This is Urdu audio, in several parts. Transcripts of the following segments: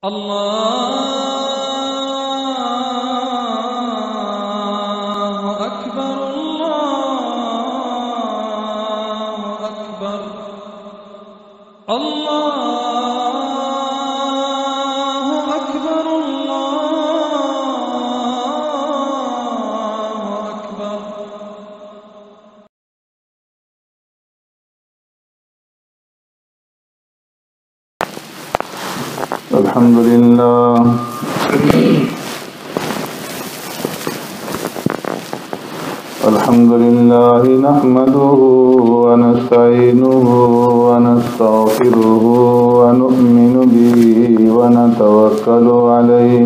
الله أكبر الله أكبر الله أكبر الله أكبر. الحمد لله نحمده ونستعينه ونستغفره ونؤمن به ونتوكل عليه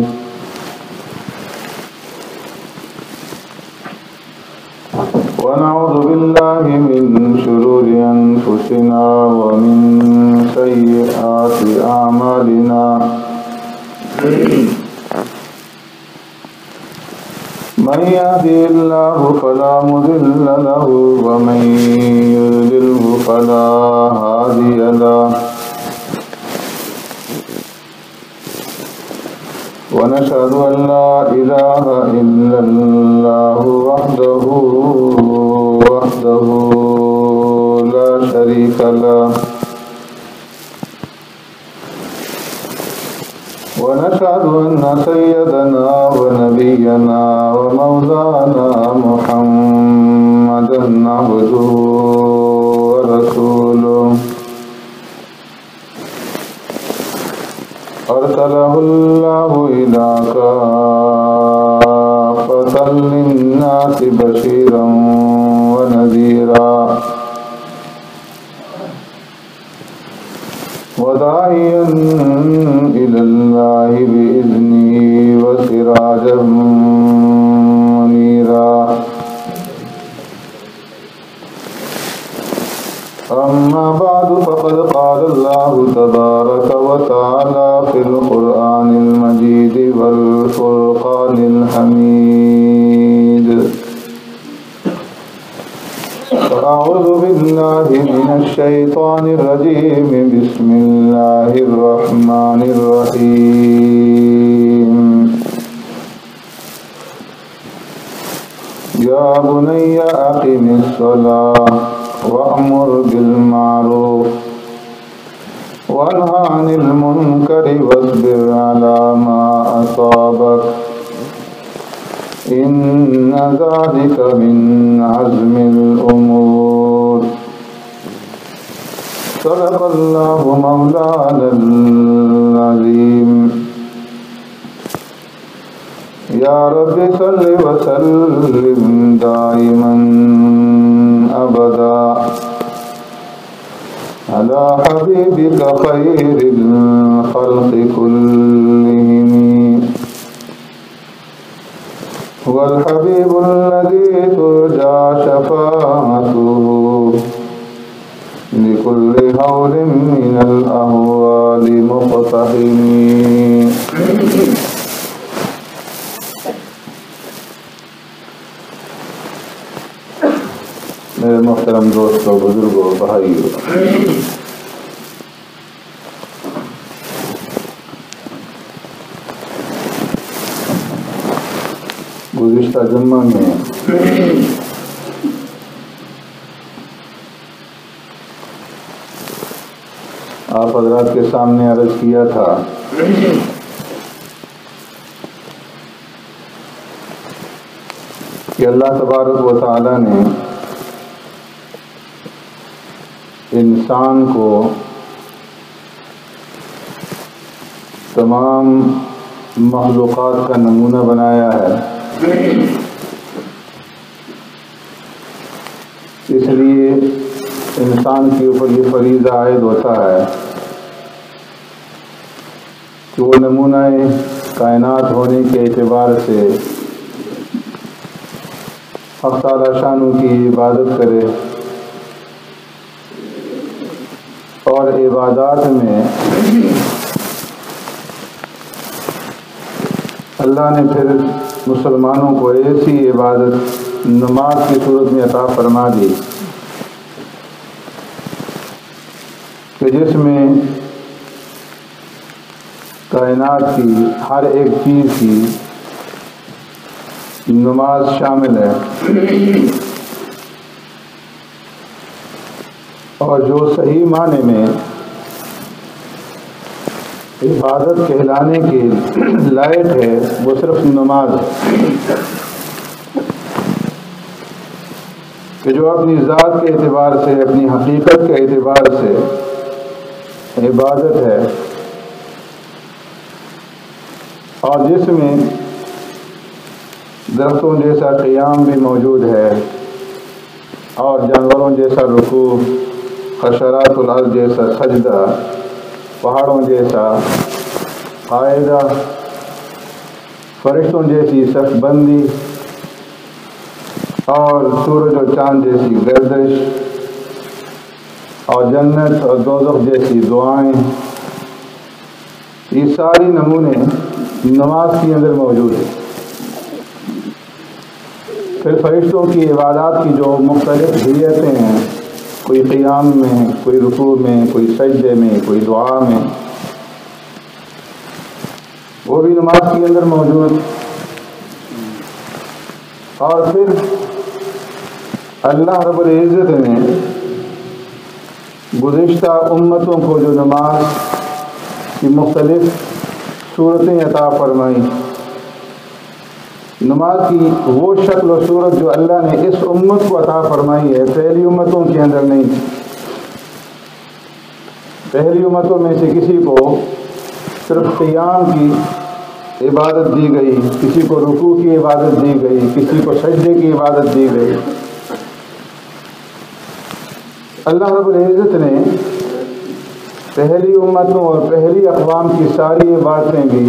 ونعوذ بالله من شرور أنفسنا ومن سيئات أعمالنا من يهده الله فلا مضل له ومن يضلله فلا هادي له ونشهد أن لا إله إلا الله وحده لا شريك له ونشهد أن سيدنا ونبينا ومولانا محمدا عبده ورسوله أرسله الله إلى كافة للناس بشيرا ونذيرا وداعيا إلى الله بإذنه وسراجا منيرا. أما بعد فقد قال الله تبارك وتعالى في القرآن المجيد والفرقان الحميد. أعوذ بالله من الشيطان الرجيم. بسم الله الرحمن الرحيم. يا بني أقم الصلاة وأمر بالمعروف وانهى عن المنكر واصبر على ما أصابك إن ذلك من عزم الأمور. صدق الله مولانا العظيم. يا رب صل وسلم دائما أبدا على حبيبك خير الخلق كلهم. هو الحبيب الذي ترجى شفاعته لكل هول من الأهوال مقتحم. میرے محترم دوستوں، بزرگوں، بھائیوں، گزشتہ جمعہ میں آپ حضرات کے سامنے عرض کیا تھا کہ اللہ تبارک و تعالی نے انسان کو تمام مخلوقات کا نمونہ بنایا ہے، اس لیے انسان کے اوپر یہ فریضہ عائد ہوتا ہے کہ وہ نمونہ کائنات ہونے کے اعتبار سے حق تعالی شانہ کی عبادت کرے، اور عبادات میں اللہ نے پھر مسلمانوں کو ایسی عبادت نماز کی صورت میں عطا فرما دی کہ جس میں کائنات کی ہر ایک چیز کی نماز شامل ہے، اور جو صحیح معنی میں عبادت کہلانے کے لائق ہے وہ صرف نماز ہے، کہ جو اپنی ذات کے اعتبار سے، اپنی حقیقت کے اعتبار سے عبادت ہے، اور جس میں درختوں جیسا قیام بھی موجود ہے، اور جانوروں جیسا رکوع، حشرات الارض جیسا سجدہ، پہاڑوں جیسا قاعدہ، فرشتوں جیسی صف بندی، اور سورج اور چاند جیسی گردش، اور جنت اور دوزخ جیسی دعائیں، یہ ساری نمونے نماز کے اندر موجود ہیں۔ پھر فرشتوں کی عبادات کی جو مختلف حیتیں ہیں، کوئی قیام میں، کوئی رکوع میں، کوئی سجدے میں، کوئی دعا میں، وہ بھی نماز کے اندر موجود۔ اور پھر اللہ رب العزت نے گزشتہ امتوں کو جو نماز کی مختلف صورتیں عطا فرمائی، نماز کی وہ شکل و صورت جو اللہ نے اس امت کو عطا فرمائی ہے، پہلی امتوں کے اندر نہیں تھی۔ پہلی امتوں میں سے کسی کو صرف قیام کی عبادت دی گئی، کسی کو رکوع کی عبادت دی گئی، کسی کو سجدے کی عبادت دی گئی۔ اللہ رب العزت نے پہلی امتوں اور پہلی اقوام کی ساری عبادتیں بھی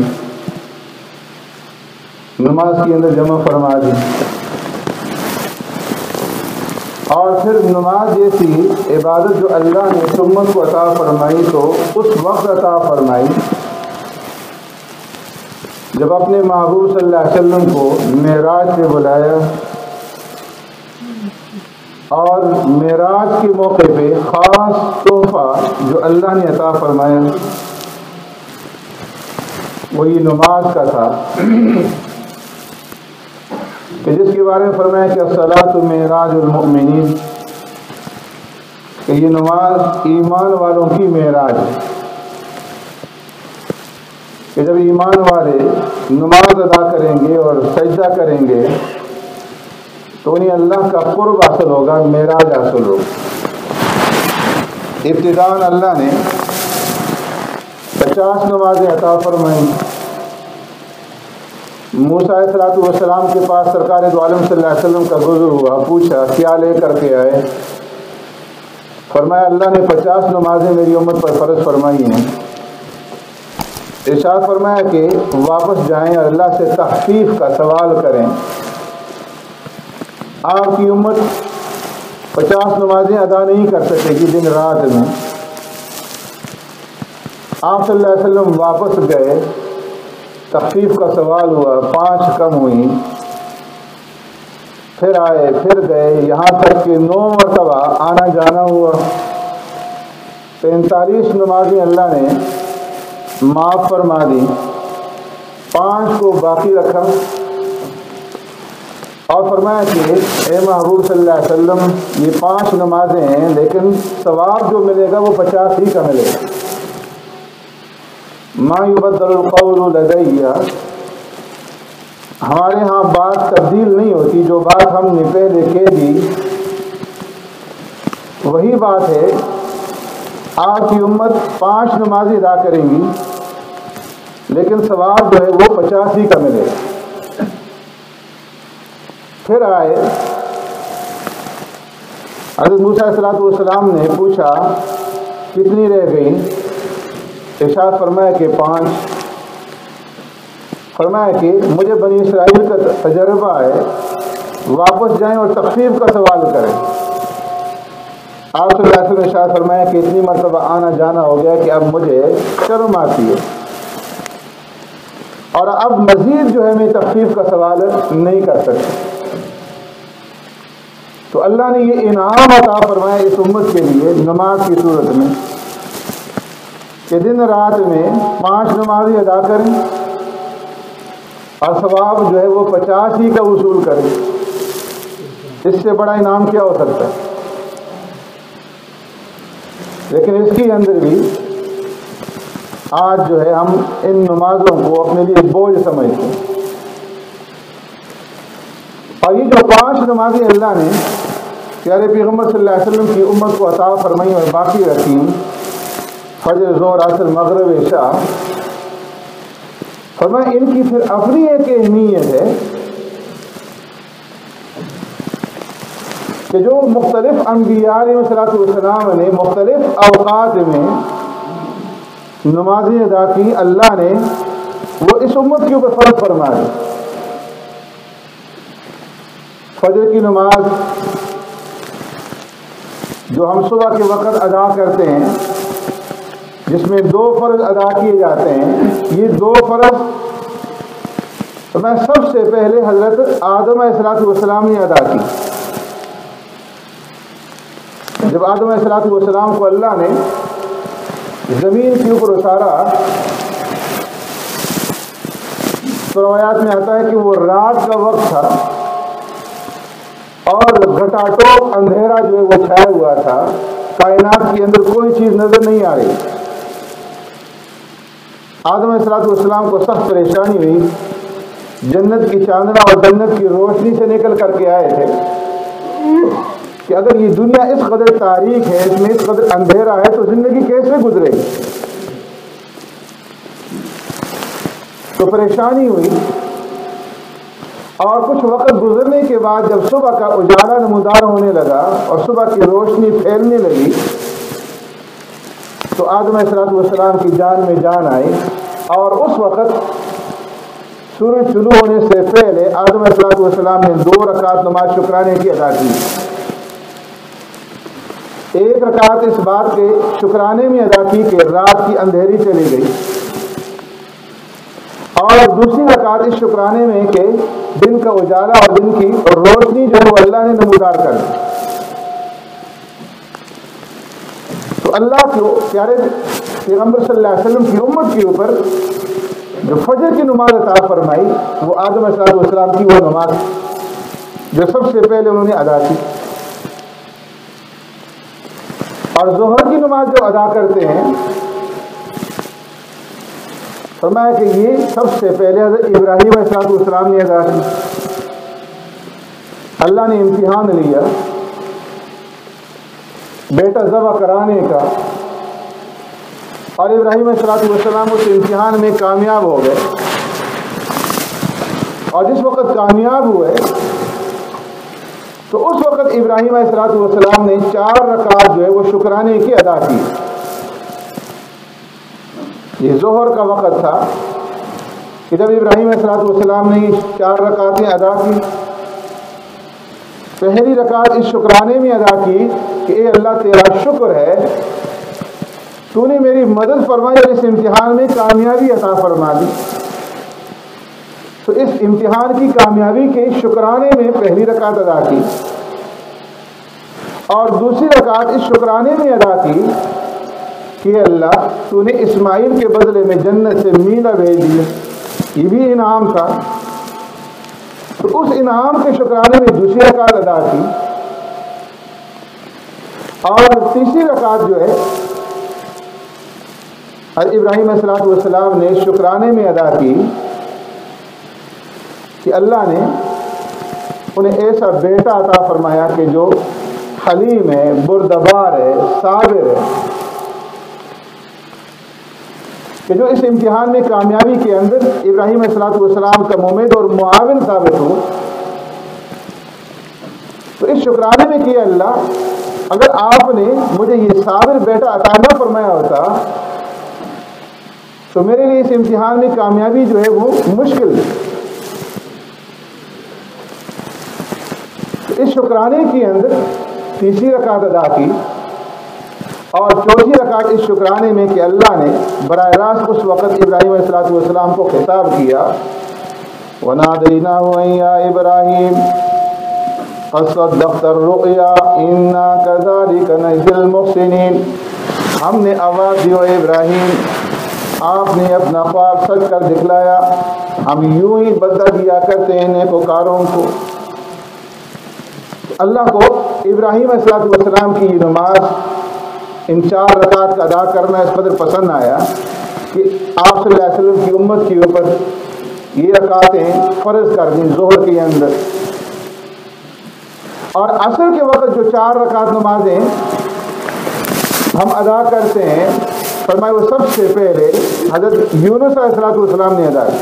نماز کے اندر جمع فرما دی، اور پھر نماز جیسی عبادت جو اللہ نے اس امت کو عطا فرمائی تو اس وقت عطا فرمائی جب اپنے محبوب صلی اللہ علیہ وسلم کو معراج پہ بلایا، اور معراج کے موقع پہ خاص تحفہ جو اللہ نے عطا فرمایا وہی نماز کا تھا، کہ جس کے بارے میں فرمایا کہ الصلاۃ معراج المؤمنین، کہ یہ نماز ایمان والوں کی معراج ہے، کہ جب ایمان والے نماز ادا کریں گے اور سجدہ کریں گے تو انہیں اللہ کا قرب حاصل ہوگا، معراج حاصل ہوگا۔ ابتداءً اللہ نے 50 نمازیں عطا فرمائیں۔ موسیٰ علیہ السلام کے پاس سرکار دو عالم صلی اللہ علیہ وسلم کا گزر ہوا، پوچھا کیا لے کر کے آئے؟ فرمایا اللہ نے 50 نمازیں میری امت پر فرض فرمائی ہیں۔ ارشاد فرمایا کہ واپس جائیں اور اللہ سے تخفیف کا سوال کریں۔ آپ کی امت 50 نمازیں ادا نہیں کر سکے گی دن رات میں۔ آپ صلی اللہ علیہ وسلم واپس گئے، تخفیف کا سوال ہوا، 5 کم ہوئی، پھر آئے، پھر گئے، یہاں تک کہ 9 مرتبہ آنا جانا ہوا۔ 45 نمازیں اللہ نے معاف فرما دی، 5 کو باقی رکھا، اور فرمایا کہ اے محبوب صلی اللہ علیہ وسلم یہ 5 نمازیں ہیں لیکن ثواب جو ملے گا وہ 50 ہی کا ملے گا۔ ما یبدل القول لدی، ہمارے ہاں بات تبدیل نہیں ہوتی، جو بات ہم نے پہلے کہہ دی وہی بات ہے۔ آپ کی امت 5 نمازیں ادا کریں گی لیکن ثواب جو ہے وہ 50 ہی کا ملے گا۔ پھر آئے، حضرت موسیٰ علیہ السلام نے پوچھا کتنی رہ گئی؟ ارشاد فرمایا کہ 5۔ فرمایا کہ مجھے بنی اسرائیل کا تجربہ ہے، واپس جائیں اور تخفیف کا سوال کریں۔ آپ صلی اللہ علیہ وسلم نے ارشاد فرمایا کہ اتنی مرتبہ آنا جانا ہو گیا کہ اب مجھے شرم آتی ہے، اور اب مزید جو ہے میں تخفیف کا سوال نہیں کر سکتا۔ تو اللہ نے یہ انعام عطا فرمایا اس امت کے لیے نماز کی صورت میں کہ دن رات میں 5 نمازیں ادا کریں اور ثواب جو ہے وہ 50 ہی کا وصول کریں، اس سے بڑا انعام کیا ہو سکتا ہے؟ لیکن اس کے اندر بھی آج جو ہے ہم ان نمازوں کو اپنے لیے بوجھ سمجھتے ہیں، اور یہ جو 5 نمازیں اللہ نے پیارے پیغمبر صلی اللہ علیہ وسلم کی امت کو عطا فرمائی اور باقی رکھی، فجر، ظہر، عصر، مغرب، عشاء، فرمایا ان کی پھر اپنی ایک اہمیت ہے کہ جو مختلف انبیاء علیہ السلام نے مختلف اوقات میں نمازیں ادا کی، اللہ نے وہ اس امت کے اوپر فرض فرما دی۔ فجر کی نماز جو ہم صبح کے وقت ادا کرتے ہیں، جس میں 2 فرض ادا کیے جاتے ہیں، یہ 2 فرض میں سب سے پہلے حضرت آدم علیہ السلام نے ادا کی۔ جب آدم علیہ السلام کو اللہ نے زمین کے اوپر اتارا، تو روایات میں آتا ہے کہ وہ رات کا وقت تھا اور گھٹاٹوپ اندھیرا جو ہے وہ چھایا ہوا تھا، کائنات کے اندر کوئی چیز نظر نہیں آ رہی۔ آدم علیہ السلام کو سخت پریشانی ہوئی، جنت کی چاندنا اور جنت کی روشنی سے نکل کر کے آئے تھے کہ اگر یہ دنیا اس قدر تاریک ہے، اس میں اس قدر اندھیرا ہے، تو زندگی کیسے گزرے گی؟ تو پریشانی ہوئی، اور کچھ وقت گزرنے کے بعد جب صبح کا اجالا نمودار ہونے لگا اور صبح کی روشنی پھیلنے لگی، تو آدم علیہ السلام کی جان میں جان آئی، اور اس وقت سورج شروع ہونے سے پہلے آدم علیہ السلام نے 2 رکعت نماز شکرانے کی ادا کی۔ ایک رکعت اس بات کے شکرانے میں ادا کی کہ رات کی اندھیری چلی گئی، اور دوسری رکعت اس شکرانے میں کہ دن کا اجالا اور دن کی روشنی جو ہے وہ اللہ نے نمودار کر دی۔ تو اللہ کو پیارے پیغمبر صلی اللہ علیہ وسلم کی امت کے اوپر جو فجر کی نماز عطا فرمائی، وہ آدم علیہ السلام کی وہ نماز جو سب سے پہلے انہوں نے ادا کی۔ اور ظہر کی نماز جب ادا کرتے ہیں، فرمایا کہ یہ سب سے پہلے حضرت ابراہیم علیہ السلام نے ادا کی۔ اللہ نے امتحان لیا بیٹا ذبح کرانے کا، اور ابراہیم علیہ السلام اس امتحان میں کامیاب ہو گئے، اور جس وقت کامیاب ہوئے تو اس وقت ابراہیم علیہ السلام نے 4 رکعت جو ہے وہ شکرانے کی ادا کی۔ یہ ظہر کا وقت تھا کہ جب ابراہیم علیہ السلام نے 4 رکعتیں ادا کی، پہلی رکعت اس شکرانے میں ادا کی کہ اے اللہ تیرا شکر ہے، تو نے میری مدد فرمائی اور اس امتحان میں کامیابی عطا فرما دی۔ تو اس امتحان کی کامیابی کے شکرانے میں پہلی رکعت ادا کی، اور دوسری رکعت اس شکرانے میں ادا کی کہ اللہ تو نے اسماعیل کے بدلے میں جنت سے مینا بھیج دی، یہ بھی انعام تھا۔ تو اس انعام کے شکرانے میں دوسری رکعت ادا کی، اور تیسری رکعت جو ہے ابراہیم علیہ السلام نے شکرانے میں ادا کی کہ اللہ نے انہیں ایسا بیٹا عطا فرمایا کہ جو حلیم ہے، بردبار ہے، صابر ہے، کہ جو اس امتحان میں کامیابی کے اندر ابراہیم علیہ السلام کا ممید اور معاون ثابت ہو۔ تو اس شکرانے میں کہ اللہ اگر آپ نے مجھے یہ صابر بیٹا عطا نہ فرمایا ہوتا تو میرے لیے اس امتحان میں کامیابی جو ہے وہ مشکل ہے۔ تو اس شکرانے کے اندر تیسری رکعت ادا کی، اور چوتھی رکعت اس شکرانے میں کہ اللہ نے براہ راست اس وقت ابراہیم علیہ السلام کو خطاب کیا، وَنَادَيْنَاهُ أَن يَا إِبْرَاهِيمُ قَدْ صَدَّقْتَ الرُّؤْيَا إِنَّا كَذَلِكَ نَجْزِي الْمُحْسِنِينَ۔ ہم نے آواز دی ابراہیم آپ نے اپنا خواب سچ کر دکھلایا، ہم یوں ہی بدلہ دیا کرتے ہیں نیکوکاروں کو۔ اللہ کو ابراہیم علیہ السلام کی یہ نماز ان 4 رکعت کا ادا کرنا اس قدر پسند آیا کہ آپ صلی اللہ علیہ وسلم کی امت کے اوپر یہ رکعتیں فرض کر دیں ظہر کے اندر، اور عصر کے وقت جو 4 رکعت نمازیں ہم ادا کرتے ہیں، فرمایا وہ سب سے پہلے حضرت یونس علیہ السلام نے ادا کی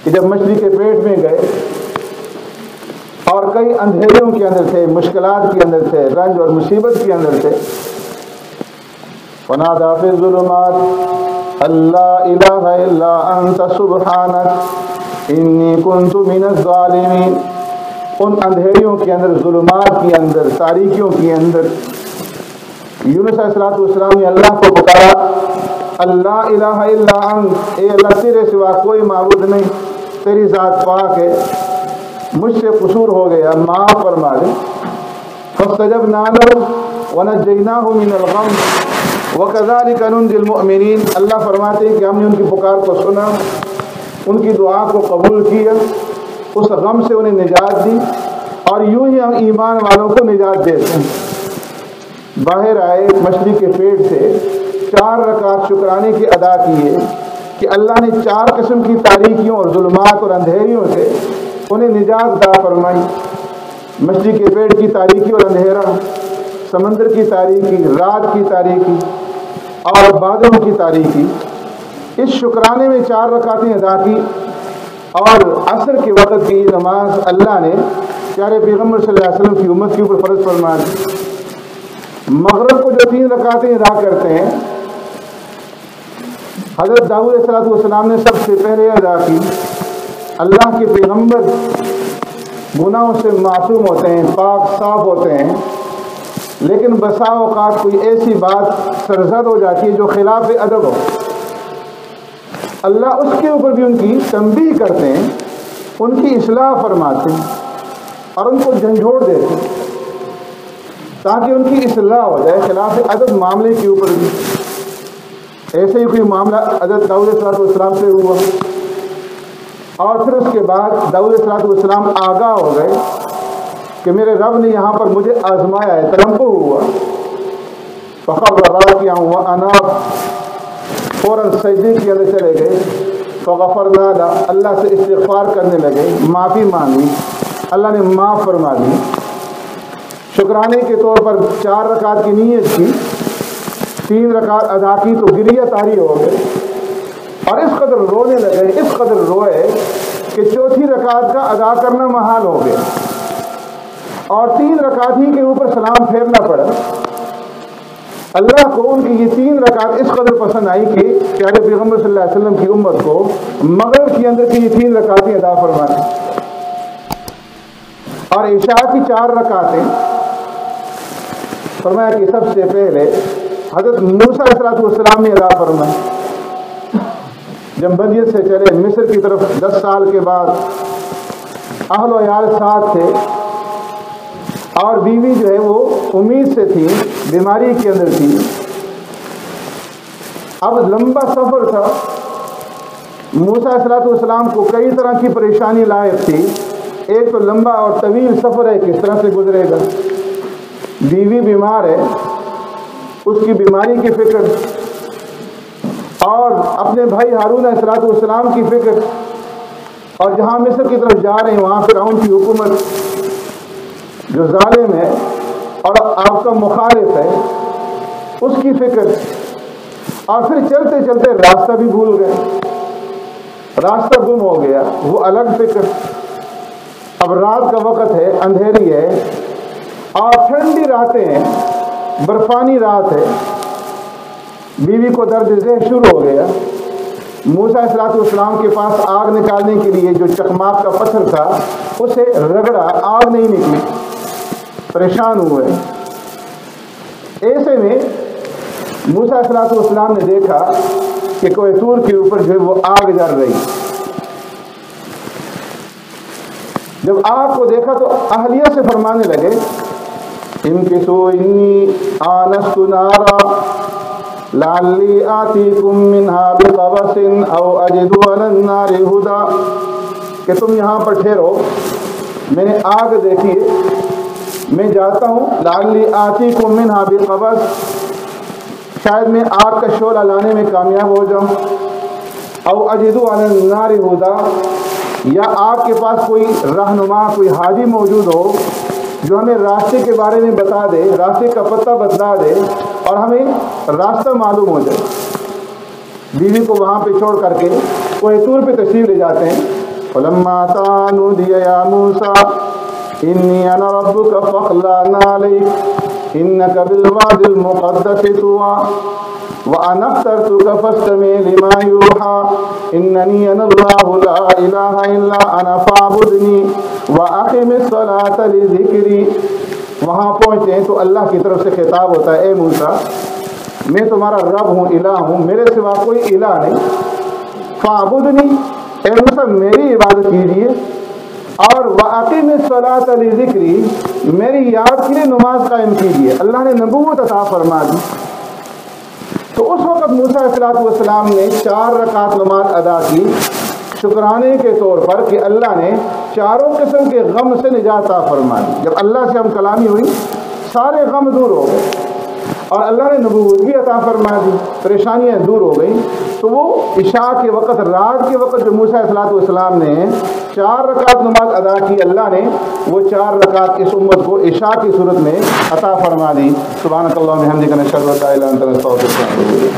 کہ جب مچھلی کے پیٹ میں گئے اور کئی اندھیریوں کے اندر تھے، مشکلات کے اندر تھے، رنج اور مصیبت کے اندر تھے، فنادیٰ فی الظلمات اللہ الہ الا انت سبحانک انی کنت من الظالمین۔ ان اندھیریوں کے اندر، ظلمات کے اندر، تاریکیوں کے اندر یونس علیہ السلام نے اللہ کو پکارا، اللہ الہ الا انت، اے اللہ تیرے سوا کوئی معبود نہیں، تیری ذات پاک ہے، مجھ سے قصور ہو گیا، معاف فرما دے۔ فاستجبنا له ونجیناہ من الغم وکذالک ننجی المؤمنین۔ اللہ فرماتے ہیں کہ ہم نے ان کی پکار کو سنا، ان کی دعا کو قبول کیا، اس غم سے انہیں نجات دی، اور یوں ہی ہم ایمان والوں کو نجات دیتے ہیں۔ باہر آئے مچھلی کے پیٹ سے، 4 رکعت شکرانے کے ادا کیے کہ اللہ نے 4 قسم کی تاریکیوں اور ظلمات اور اندھیریوں سے انہیں نجات عطا فرمائی۔ مچھلی کے پیٹ کی تاریکی اور اندھیرا، سمندر کی تاریکی، رات کی تاریکی اور بادلوں کی تاریکی، اس شکرانے میں 4 رکعتیں ادا کی، اور عصر کے وقت کی نماز اللہ نے پیارے پیغمبر صلی اللہ علیہ وسلم کی امت کے اوپر فرض فرما دی۔ مغرب کو جو 3 رکعتیں ادا کرتے ہیں، حضرت داؤد علیہ السلام نے سب سے پہلے ادا کی۔ اللہ کے پیغمبر گناہوں سے معصوم ہوتے ہیں، پاک صاف ہوتے ہیں، لیکن بسا اوقات کوئی ایسی بات سرزد ہو جاتی ہے جو خلاف ادب ہو، اللہ اس کے اوپر بھی ان کی تنبیہ کرتے ہیں، ان کی اصلاح فرماتے ہیں اور ان کو جھنجھوڑ دیتے ہیں تاکہ ان کی اصلاح ہو جائے خلاف ادب معاملے کے اوپر بھی۔ ایسے ہی کوئی معاملہ حضرت داؤد علیہ السلام سے ہوا، اور پھر اس کے بعد داؤد علیہ السلام آگاہ ہو گئے کہ میرے رب نے یہاں پر مجھے آزمایا ہے، تنبہ ہوا، فخر راکعا واناب، فوراً سجدے کے اندر چلے گئے، فغفرنا لہ، اللہ سے استغفار کرنے لگے، معافی مانگی، اللہ نے معاف فرما دی۔ شکرانے کے طور پر 4 رکعت کی نیت کی، 3 رکعت ادا کی تو گریہ طاری ہو گئے، اور اس قدر رونے لگے، اس قدر روئے کہ 4تھی رکعت کا ادا کرنا محال ہو گیا، اور 3 رکعت ہی کے اوپر سلام پھیرنا پڑا۔ اللہ کو ان کی یہ 3 رکعت اس قدر پسند آئی کہ پیارے پیغمبر صلی اللہ علیہ وسلم کی امت کو مغرب کے اندر کی یہ 3 رکعتیں ادا فرمائیں، اور عشاء کی 4 رکعتیں فرمایا کہ سب سے پہلے حضرت موسیٰ علیہ السلام نے ادا فرمائی۔ جب مدین سے چلے مصر کی طرف 10 سال کے بعد، اہل و عیال ساتھ تھے، اور بیوی جو ہے وہ امید سے تھی، بیماری کے اندر تھی، اب لمبا سفر تھا، موسیٰ علیہ السلام کو کئی طرح کی پریشانی لاحق تھی، ایک تو لمبا اور طویل سفر ہے، کس طرح سے گزرے گا، بیوی بیمار ہے، اس کی بیماری کی فکر، اور اپنے بھائی ہارون علیہ السلام کی فکر، اور جہاں مصر کی طرف جا رہے ہیں وہاں فرعون کی حکومت جو ظالم ہے اور آپ کا مخالف ہے، اس کی فکر، اور پھر چلتے چلتے راستہ بھی بھول گئے، راستہ گم ہو گیا، وہ الگ فکر۔ اب رات کا وقت ہے، اندھیری ہے، اور ٹھنڈی راتیں ہیں، برفانی رات ہے، بیوی کو درد ذہن شروع ہو گیا۔ موسیٰ علیہ السلام کے پاس آگ نکالنے کے لیے جو چکماق کا پتھر تھا اسے رگڑا، آگ نہیں نکلی، پریشان ہوئے۔ ایسے میں موسیٰ علیہ السلام نے دیکھا کہ کوہ طور کے اوپر جو ہے وہ آگ جل رہی۔ جب آگ کو دیکھا تو اہلیہ سے فرمانے لگے انکسوا انی آنست نارا لعلی آتیکم منہا بقبس او اجد علی النار ہدا، کہ تم یہاں پر ٹھہرو، میں نے آگ دیکھی ہے، میں جاتا ہوں، لعلی آتیکم منہا بقبس، شاید میں آگ کا شعلہ لانے میں کامیاب ہو جاؤں، او اجد علی النار ہدا، یا آپ کے پاس کوئی رہنما، کوئی ہادی موجود ہو جو ہمیں راستے کے بارے میں بتا دے، راستے کا پتہ بتلا دے اور ہمیں راستہ معلوم ہو جائے۔ بیوی کو وہاں پہ چھوڑ کر کے کوہ طور پہ تشریف لے جاتے ہیں۔ فلما اتاها نودي يا موسى إني أنا ربك فاخلع عليك إنك بالواد المقدس طوى وأنا اخترتك فاستمع لما يوحى إنني أنا الله لا إله إلا أنا فاعبدني وأقم الصلاة لذكري۔ وہاں پہنچتے ہیں تو اللہ کی طرف سے خطاب ہوتا ہے، اے موسیٰ میں تمہارا رب ہوں، الہ ہوں، میرے سوا کوئی الہ نہیں، فاعبدنی، اے موسیٰ میری عبادت کیجیے، اور وَأَقِمِ الصَّلَاةَ لِذِكْرِي، میری یاد کے لیے نماز قائم کیجیے۔ اللہ نے نبوت عطا فرما دی۔ تو اس وقت موسیٰ علیہ السلام نے 4 رکعت نماز ادا کی شکرانے کے طور پر کہ اللہ نے چاروں قسم کے غم سے نجات عطا فرما دی۔ جب اللہ سے ہم کلامی ہوئی سارے غم دور ہو گئے اور اللہ نے نبوت بھی عطا فرما دی، پریشانیاں دور ہو گئیں۔ تو وہ عشاء کے وقت، رات کے وقت جو موسیٰ علیہ السلام نے 4 رکعت نماز ادا کی، اللہ نے وہ 4 رکعت اس امت کو عشاء کی صورت میں عطا فرما دی۔ سبحانک اللہم وبحمدک نشہد ان لا الہ الا انت نستغفرک ونتوب الیک۔